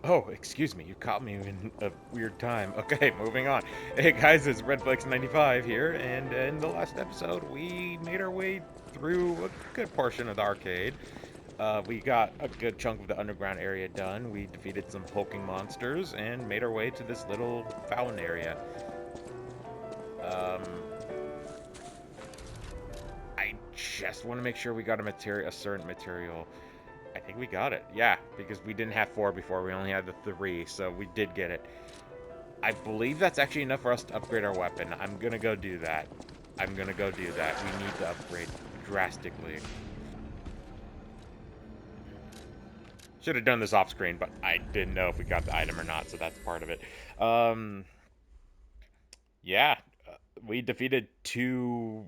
Oh, excuse me, you caught me in a weird time. Okay, moving on. Hey guys, it's Redflex95 here, and in the last episode, we made our way through a good portion of the arcade. We got a good chunk of the underground area done. We defeated some hulking monsters and made our way to this little fountain area. Um, I just want to make sure we got a certain material. I think we got it. Yeah, because we didn't have 4 before. We only had the 3, so we did get it. I believe that's actually enough for us to upgrade our weapon. I'm gonna go do that. I'm gonna go do that. We need to upgrade drastically. Should have done this off screen, but I didn't know if we got the item or not, so that's part of it. Um, yeah, we defeated 2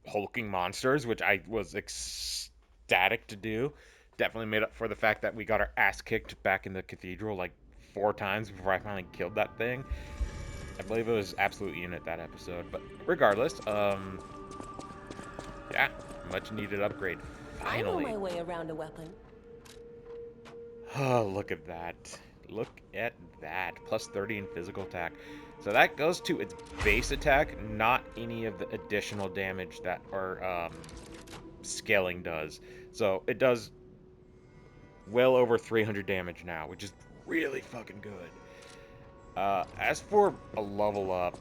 hulking monsters, which I was ecstatic to do. Definitely made up for the fact that we got our ass kicked back in the cathedral like 4 times before I finally killed that thing. I believe it was absolute unit that episode, but regardless, yeah, much needed upgrade. I know Finally. my way around a weapon. Oh, look at that. Look at that. Plus 30 in physical attack. So that goes to its base attack, not any of the additional damage that our scaling does. So it does well over 300 damage now, which is really fucking good. As for a level up,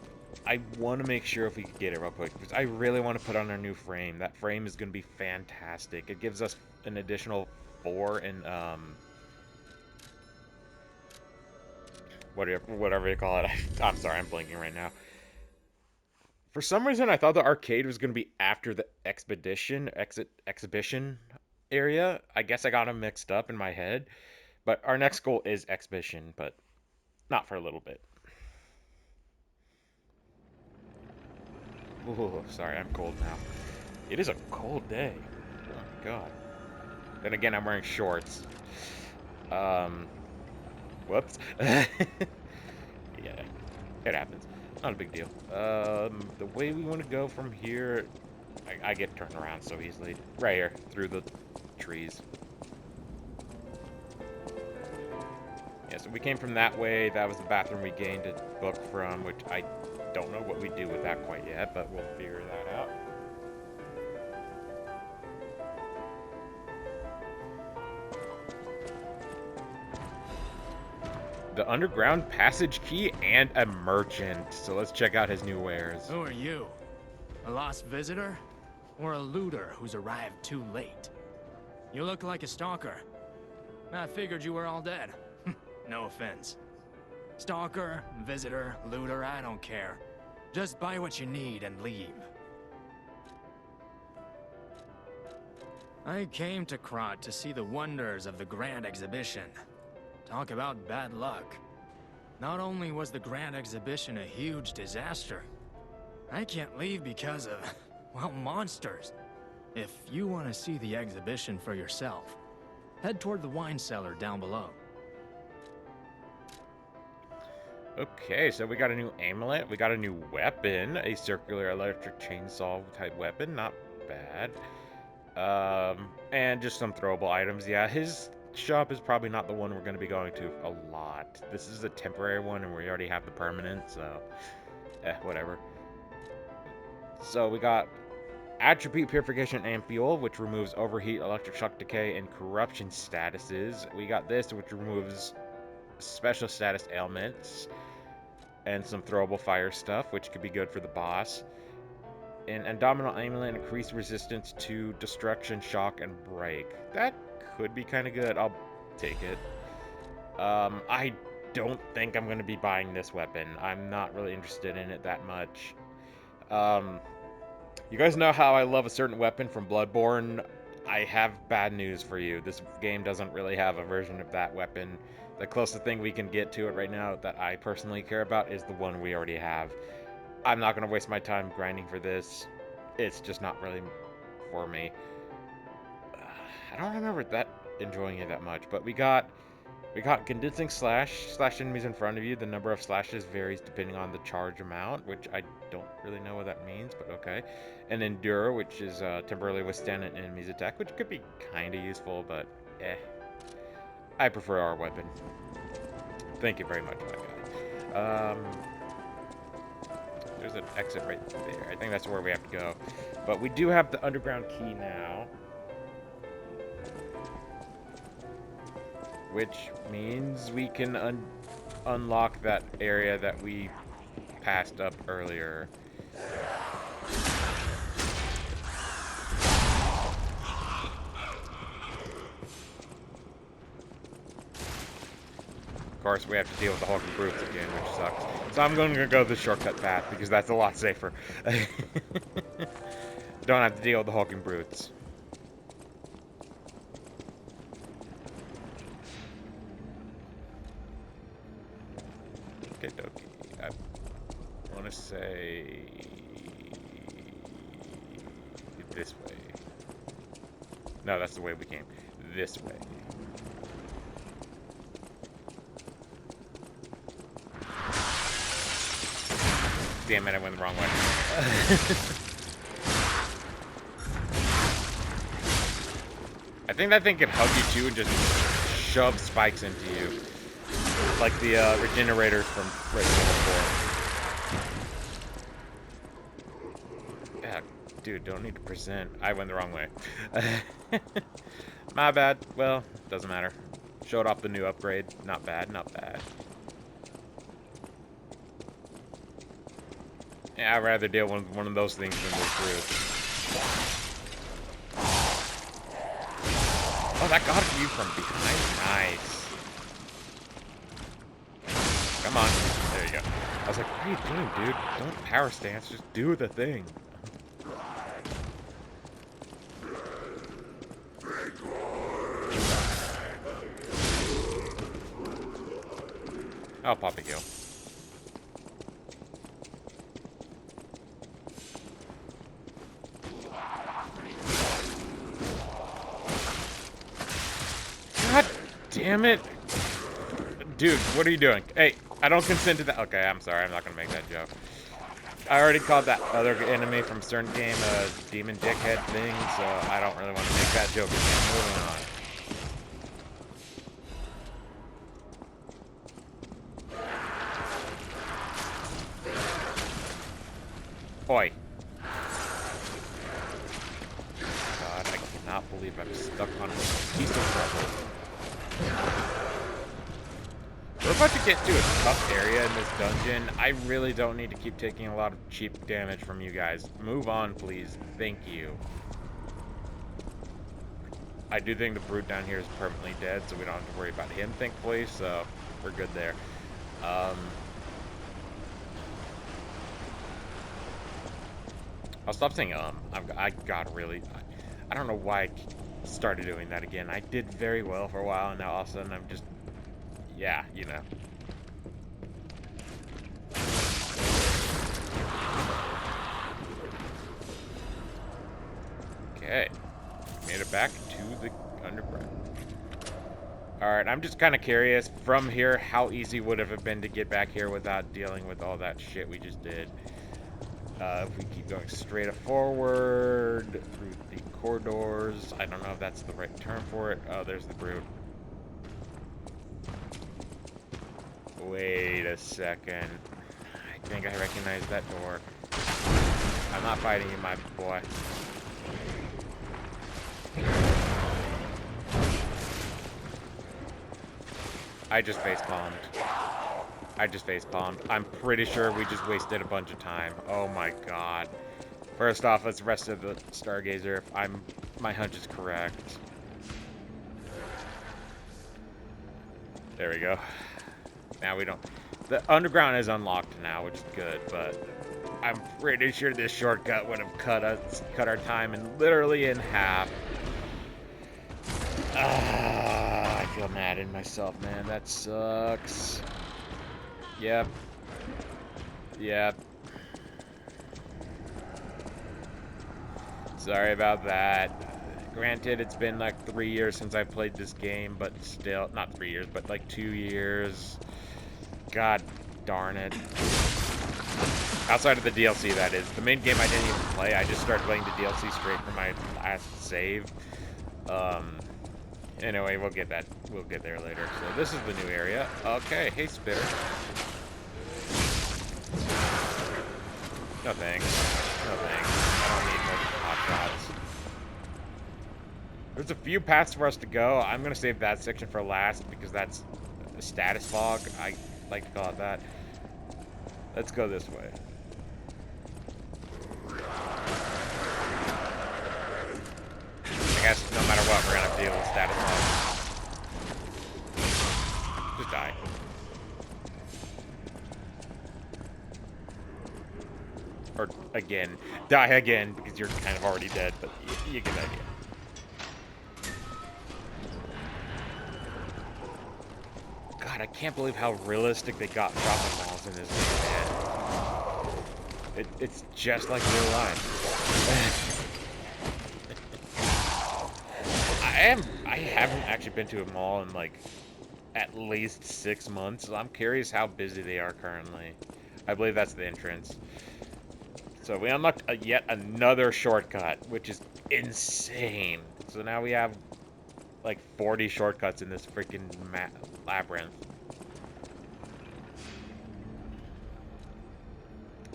I want to make sure if we could get it real quick, because I really want to put on our new frame. That frame is going to be fantastic. It gives us an additional 4 in, whatever you call it. I'm sorry, I'm blinking right now. For some reason, I thought the arcade was going to be after the exhibition area. I guess I got them mixed up in my head. But our next goal is exhibition, but not for a little bit. Ooh, sorry, I'm cold now. It is a cold day. Oh my god. Then again, I'm wearing shorts. Um, whoops. Yeah, it happens. Not a big deal. The way we want to go from here, I get turned around so easily. Right here, through the trees. Yeah, so we came from that way. That was the bathroom we gained a book from, which I don't know what we do with that quite yet, but we'll figure that out. The underground passage key and a merchant. So let's check out his new wares. Who are you? A lost visitor? Or a looter who's arrived too late? You look like a stalker. I figured you were all dead. No offense. Stalker, visitor, looter, I don't care. Just buy what you need and leave. I came to Krat to see the wonders of the Grand Exhibition. Talk about bad luck. Not only was the Grand Exhibition a huge disaster, I can't leave because of, well, monsters. If you want to see the exhibition for yourself, head toward the wine cellar down below. Okay, so we got a new amulet. We got a new weapon. A circular electric chainsaw type weapon. Not bad. And just some throwable items. Yeah, his shop is probably not the one we're going to be going to a lot. This is a temporary one, and we already have the permanent, so... whatever. So we got Attribute Purification Ampule, which removes Overheat, Electric Shock Decay, and Corruption statuses. We got this, which removes Special Status Ailments, and some throwable fire stuff, which could be good for the boss. An Abdominal Amulet, increased resistance to Destruction, Shock, and Break. That could be kind of good. I'll take it. I don't think I'm going to be buying this weapon. I'm not really interested in it that much. You guys know how I love a certain weapon from Bloodborne? I have bad news for you. This game doesn't really have a version of that weapon. The closest thing we can get to it right now that I personally care about is the one we already have. I'm not going to waste my time grinding for this. It's just not really for me. I don't remember that enjoying it that much, but we got condensing slash enemies in front of you. The number of slashes varies depending on the charge amount, which I don't really know what that means, but okay. And endure, which is temporarily withstand an enemy's attack, which could be kind of useful, but I prefer our weapon. Thank you very much, my guy. There's an exit right there. I think that's where we have to go. But we do have the underground key now. Which means we can unlock that area that we passed up earlier. Of course, we have to deal with the hulking brutes again, which sucks. So I'm going to go the shortcut path, because that's a lot safer. Don't have to deal with the hulking brutes. Okay, dokie. I want to say... this way. No, that's the way we came. This way. Damn it, I went the wrong way. I think that thing can hug you too and just shove spikes into you. Like the regenerators from Resident Evil 4. Yeah, dude, don't need to present. I went the wrong way. My bad. Well, doesn't matter. Showed off the new upgrade. Not bad, not bad. Yeah, I'd rather deal with one of those things than this brute. Oh, that got you from behind. Nice. Come on. There you go. I was like, what are you doing, dude? Don't power stance. Just do the thing. I'll pop a heal. God damn it. Dude, what are you doing? Hey, I don't consent to that. Okay, I'm sorry. I'm not going to make that joke. I already called that other enemy from a certain game a demon dickhead thing, so I don't really want to make that joke again. Moving on. Oi. God, I cannot believe I'm stuck on a piece of rubble. We're about to get to a tough area in this dungeon. I really don't need to keep taking a lot of cheap damage from you guys. Move on, please. Thank you. I do think the brute down here is permanently dead, so we don't have to worry about him, thankfully, so we're good there. I'll stop saying I got really... I don't know why I started doing that again. I did very well for a while, and now all of a sudden I'm just... Yeah, you know. Okay. Made it back to the underground. Alright, I'm just kind of curious, from here, how easy would it have been to get back here without dealing with all that shit we just did? If we keep going straight forward, through the corridors, I don't know if that's the right term for it. Oh, there's the brute. Wait a second. I think I recognize that door. I'm not fighting you, my boy. I just face-palmed. I'm pretty sure we just wasted a bunch of time. Oh my god. First off, let's rest of the Stargazer if my hunch is correct. There we go. Now we don't... The underground is unlocked now, which is good, but I'm pretty sure this shortcut would have cut our time literally in half. I feel mad at myself, man. That sucks. Yep. Sorry about that. Granted, it's been like 3 years since I played this game, but still, not 3 years, but like 2 years. God darn it. Outside of the DLC, that is. The main game I didn't even play. I just started playing the DLC straight from my last save. Anyway, we'll get that. We'll get there later. So this is the new area. Okay, hey Spitter. No thanks. No thanks. I don't need more hot shots. There's a few paths for us to go. I'm gonna save that section for last because that's a status fog. I like to call it that. Let's go this way. I guess no matter what, we're gonna deal with status fog. Just die. Or again. Die again, because you're kind of already dead, but you get the idea. God, I can't believe how realistic they got shopping malls in this game, man. It's just like real life. I haven't actually been to a mall in like at least 6 months. So I'm curious how busy they are currently. I believe that's the entrance. So we unlocked yet another shortcut, which is insane. So now we have like 40 shortcuts in this freaking labyrinth.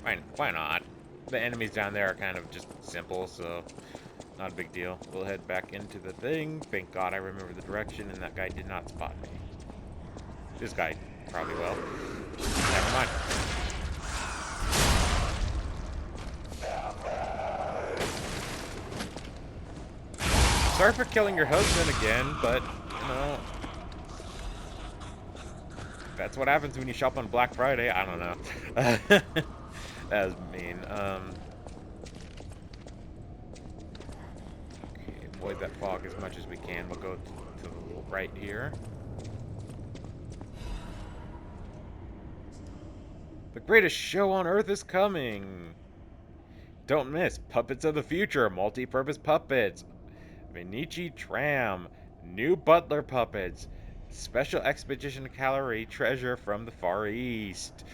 Fine, why not? The enemies down there are kind of just simple, so not a big deal. We'll head back into the thing. Thank God I remember the direction, and that guy did not spot me. This guy probably will. Never mind. Sorry for killing your husband again, but, you know, that's what happens when you shop on Black Friday. I don't know. That was mean. Okay, avoid that fog as much as we can. We'll go to the right here. The greatest show on earth is coming. Don't miss Puppets of the Future, multi-purpose puppets. Vinici Tram, new butler puppets, special expedition calorie treasure from the Far East.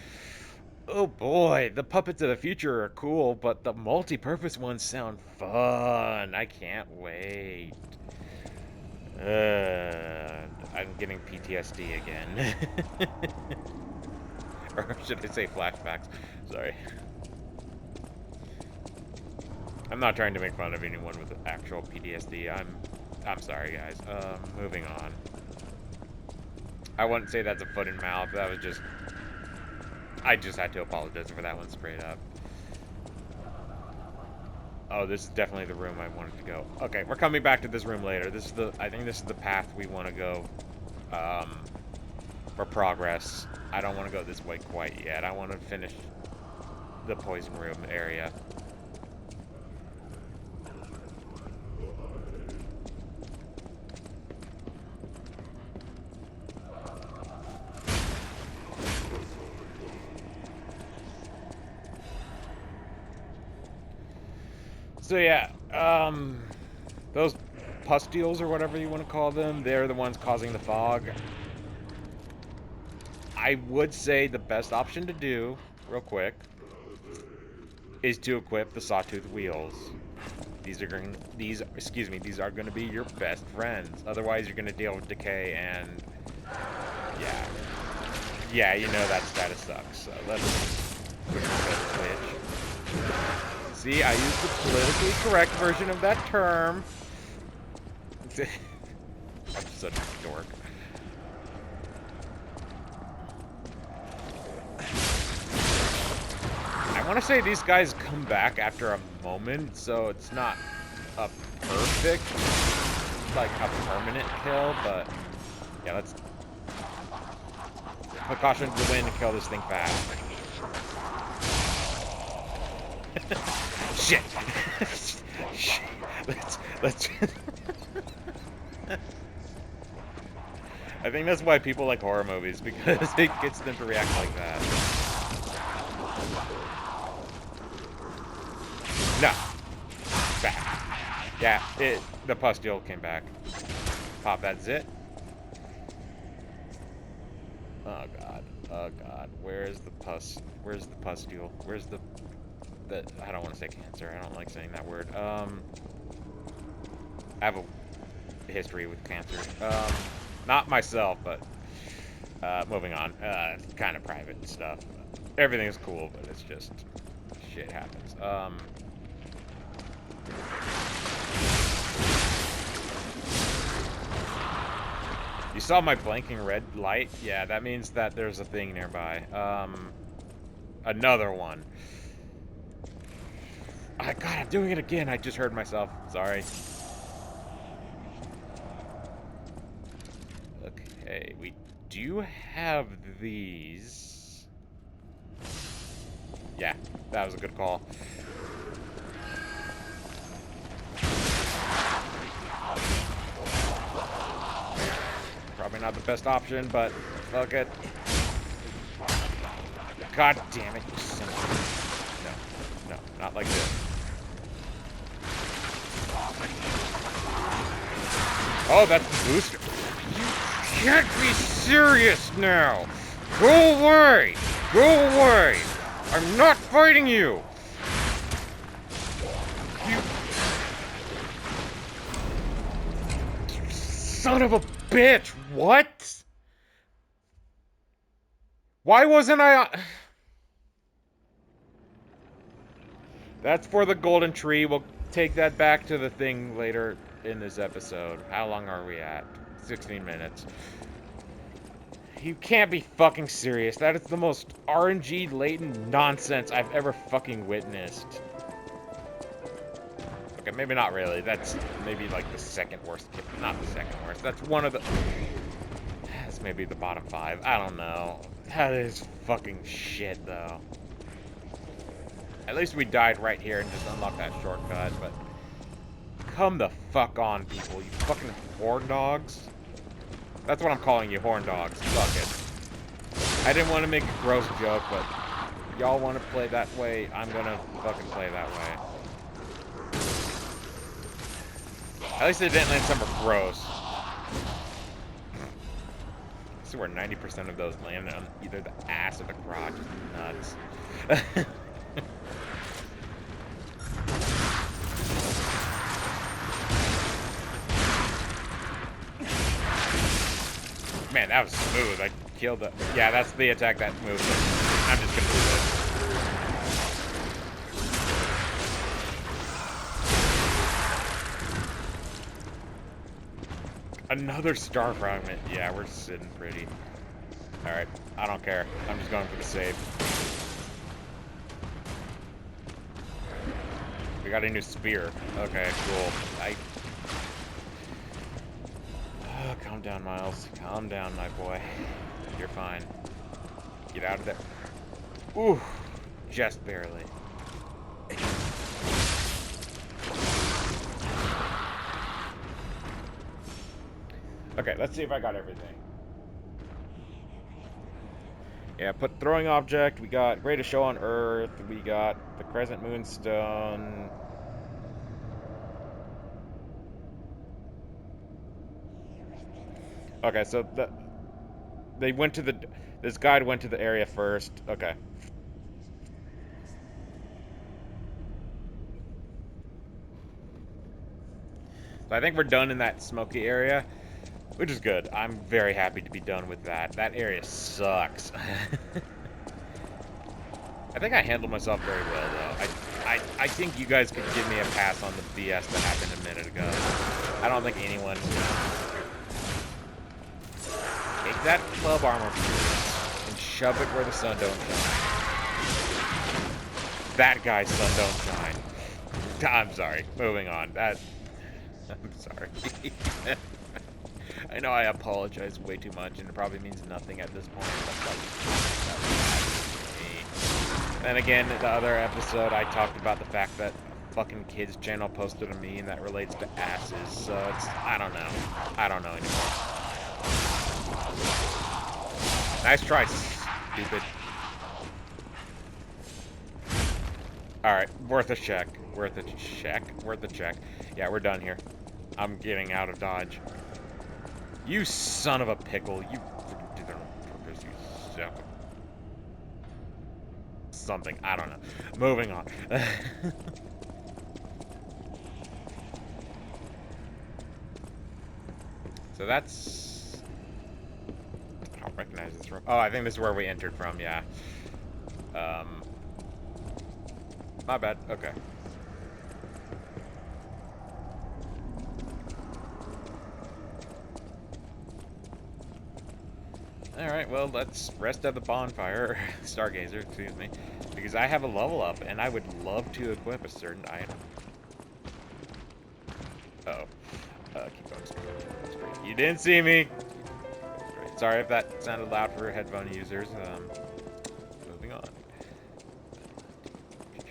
Oh boy, the Puppets of the Future are cool, but the multi-purpose ones sound fun. I can't wait. I'm getting PTSD again. Or should I say flashbacks? Sorry. I'm not trying to make fun of anyone with actual PTSD. I'm sorry, guys. Moving on. I wouldn't say that's a foot in mouth. That was just... I just had to apologize for that one straight up. Oh, this is definitely the room I wanted to go. Okay, we're coming back to this room later. This is the... I think this is the path we want to go, for progress. I don't want to go this way quite yet. I want to finish the poison room area. So yeah, those pustules or whatever you want to call them, they're the ones causing the fog. I would say the best option to do, real quick, is to equip the sawtooth wheels. These are going to be your best friends. Otherwise, you're going to deal with decay and yeah, you know that status sucks. So let's quickly switch. See, I used the politically correct version of that term. I'm such a dork. I want to say these guys come back after a moment, so it's not a perfect, like a permanent kill, but yeah, let's put caution to the wind and kill this thing fast. Shit. Shit. Let's I think that's why people like horror movies, because it gets them to react like that. No. Back. Yeah, the pustule came back. Pop that zit. Oh god. Oh god. Where's the pustule? Where's the I don't want to say cancer. I don't like saying that word. I have a history with cancer. Not myself, but moving on. Kind of private stuff. Everything's cool, but it's just shit happens. You saw my blinking red light? Yeah, that means that there's a thing nearby. Another one. God, I'm doing it again. I just heard myself. Sorry. Okay, we do have these. Yeah, that was a good call. Probably not the best option, but fuck it. God damn it, you son of a... No, not like this. Oh, that's the booster. You can't be serious now. Go away. Go away. I'm not fighting you. You son of a bitch. What? Why wasn't I on... That's for the golden tree. We'll take that back to the thing later in this episode. How long are we at? 16 minutes. You can't be fucking serious. That is the most RNG laden nonsense I've ever fucking witnessed. Okay, maybe not really. That's maybe like the second worst. Not the second worst. That's one of the... That's maybe the bottom 5. I don't know. That is fucking shit, though. At least we died right here and just unlocked that shortcut, but... Come the fuck on, people. You fucking horn dogs. That's what I'm calling you, horn dogs. Fuck it. I didn't want to make a gross joke, but... Y'all want to play that way, I'm gonna fucking play that way. At least they didn't land somewhere gross. See where 90% of those land on either the ass or the crotch. It's nuts. Man, that was smooth. I killed it. Yeah, that's the attack that moved. I'm just gonna do this. Another star fragment. Yeah, we're sitting pretty. Alright, I don't care. I'm just going for the save. We got a new spear. Okay, cool. Calm down, Miles. Calm down, my boy. You're fine. Get out of there. Ooh, just barely. Okay, let's see if I got everything. Yeah, put throwing object. We got greatest show on Earth. We got the Crescent Moonstone. Okay, so they went to this guide went to the area first. Okay. So I think we're done in that smoky area, which is good. I'm very happy to be done with that. That area sucks. I think I handled myself very well, though. I think you guys could give me a pass on the BS that happened a minute ago. I don't think anyone... Take that club armor and shove it where the sun don't shine. That guy's sun don't shine. I'm sorry. Moving on. I'm sorry. I know I apologize way too much, and it probably means nothing at this point. Then again, the other episode, I talked about the fact that fucking kids channel posted a meme that relates to asses, so it's... I don't know. I don't know anymore. Nice try, stupid. Alright, worth a check. Worth a check? Worth a check. Yeah, we're done here. I'm getting out of Dodge. You son of a pickle. You freaking did that on purpose, you suck. Something. I don't know. Moving on. So that's... I don't recognize this room. Oh, I think this is where we entered from, yeah. My bad. Okay. Alright, well, let's rest at the bonfire. Stargazer, excuse me. Because I have a level up, and I would love to equip a certain item. Uh-oh. Keep going straight. You didn't see me! Sorry if that sounded loud for headphone users. Moving on. There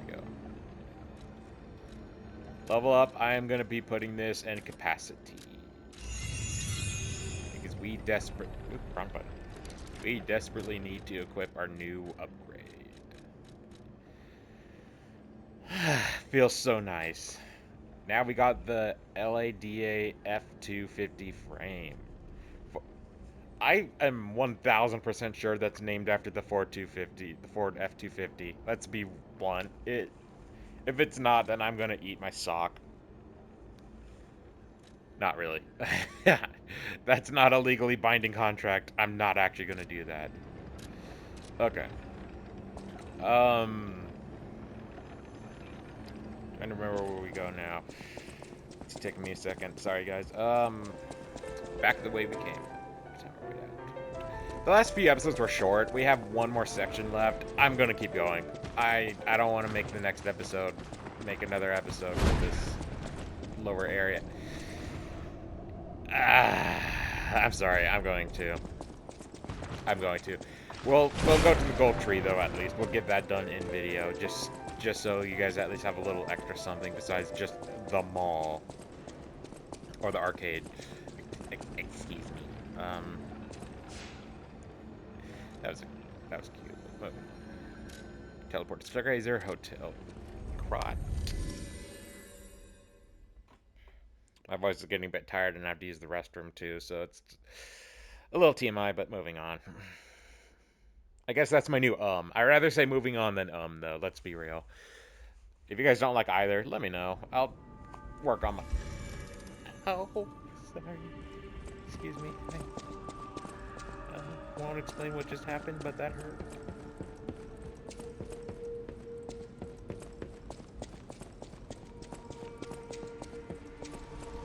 we go. Level up, I am going to be putting this in capacity. Because we wrong button. We desperately need to equip our new upgrade. Feels so nice. Now we got the LADA F250 frame. I am 1000% sure that's named after the Ford 250, the Ford F250. Let's be blunt. If it's not, then I'm gonna eat my sock. Not really. That's not a legally binding contract. I'm not actually gonna do that. Okay. Trying to remember where we go now. It's taking me a second. Sorry, guys. Back the way we came. What time are we at? The last few episodes were short. We have one more section left. I'm gonna keep going. I don't want to make the next episode, make another episode for this lower area. I'm sorry. I'm going to. We'll go to the gold tree though. At least we'll get that done in video. Just so you guys at least have a little extra something besides just the mall or the arcade. Excuse me. That was cute. But teleport to Stargazer Hotel. Crot. My voice is getting a bit tired and I have to use the restroom too, so it's a little TMI, but moving on. I guess that's my new I'd rather say moving on than though, let's be real. If you guys don't like either, let me know. I'll work on my... Oh, sorry. Excuse me. I won't explain what just happened, but that hurt.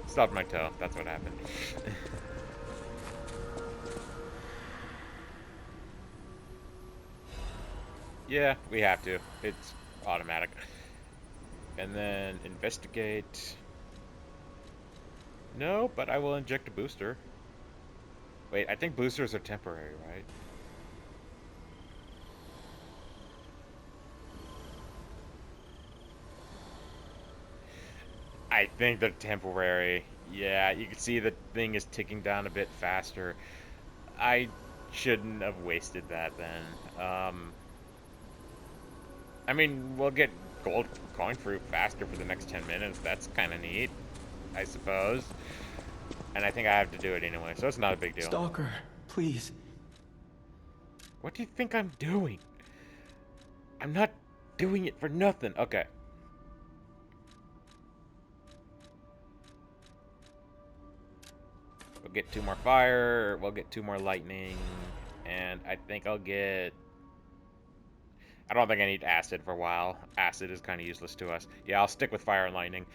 Stubbed my toe. That's what happened. Yeah, we have to. It's automatic. And then investigate. No, but I will inject a booster. Wait, I think boosters are temporary, right? I think they're temporary. Yeah, you can see the thing is ticking down a bit faster. I shouldn't have wasted that then. I mean, we'll get gold coin fruit faster for the next 10 minutes. That's kind of neat, I suppose. And I think I have to do it anyway, so it's not a big deal. Stalker, please. What do you think I'm doing? I'm not doing it for nothing. Okay. We'll get 2 more fire, we'll get 2 more lightning, and I think I'll get... I don't think I need acid for a while. Acid is kind of useless to us. Yeah, I'll stick with fire and lightning.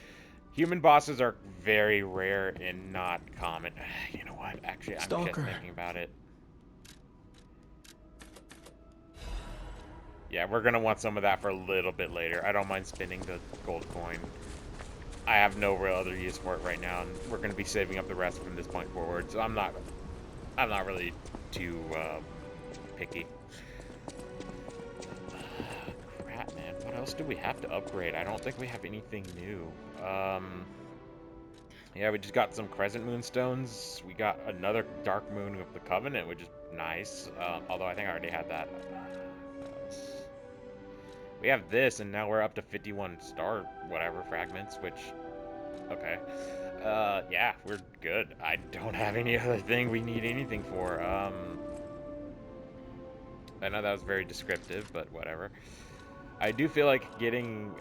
Human bosses are very rare and not common. You know what? Actually, I'm just thinking about it. Yeah, we're going to want some of that for a little bit later. I don't mind spending the gold coin. I have no real other use for it right now, and we're going to be saving up the rest from this point forward. So I'm not really too picky. Crap, man. What else do we have to upgrade? I don't think we have anything new. Yeah, we just got some crescent moonstones. We got another dark moon of the Covenant, which is nice. Although I think I already had that. We have this, and now we're up to 51 star whatever fragments, which... Okay. Yeah, we're good. I don't have any other thing we need anything for. I know that was very descriptive, but whatever. I do feel like getting...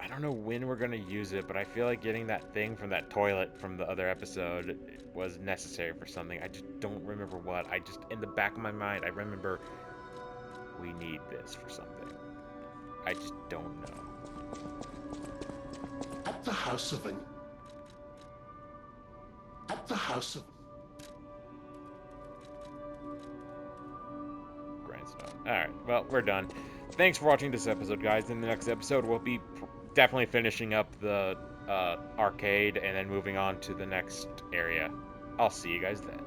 I don't know when we're gonna use it, but I feel like getting that thing from that toilet from the other episode was necessary for something. I just don't remember what. I just, in the back of my mind, I remember we need this for something. I just don't know. At the house of Grindstone. Alright, well, we're done. Thanks for watching this episode, guys. In the next episode, we'll be definitely finishing up the arcade and then moving on to the next area. I'll see you guys then.